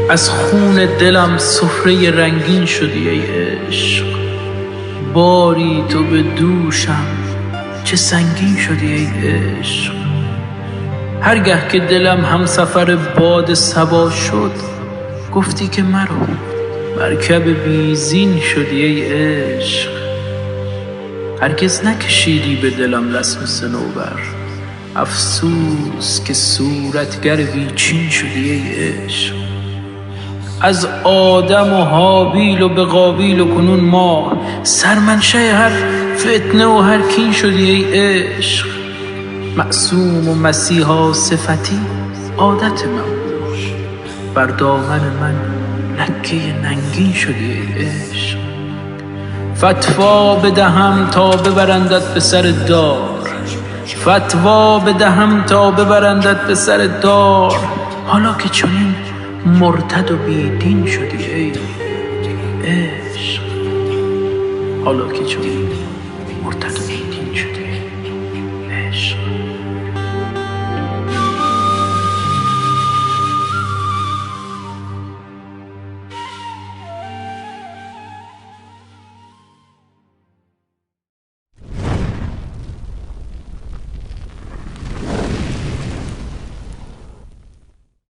از خون دلم سفره رنگین شدی ای عشق، باری تو به دوشم چه سنگین شدی ای عشق. هرگه که دلم همسفر باد صبا شد، گفتی که مرو مرکب بیزین شدی ای عشق. هرگز نکشیدی به دلم رسم صنوبر، افسوس که صورتگر بیچین شدی ای عشق. از آدم و حابیل و به قابیل و کنون ما، سرمنشه هر فتنه و هر کین شدی ای عشق. معصوم و مسیحا صفتی عادت من بود، بر دامن من لکه ننگین شدی ای عشق. فتوا بدهم تا ببرندت به سر دار، فتوا بدهم تا ببرندت به سر دار، حالا که چنین مرتد و بیدین شدی ای عشق. حالا که چنین مرتد و بیدین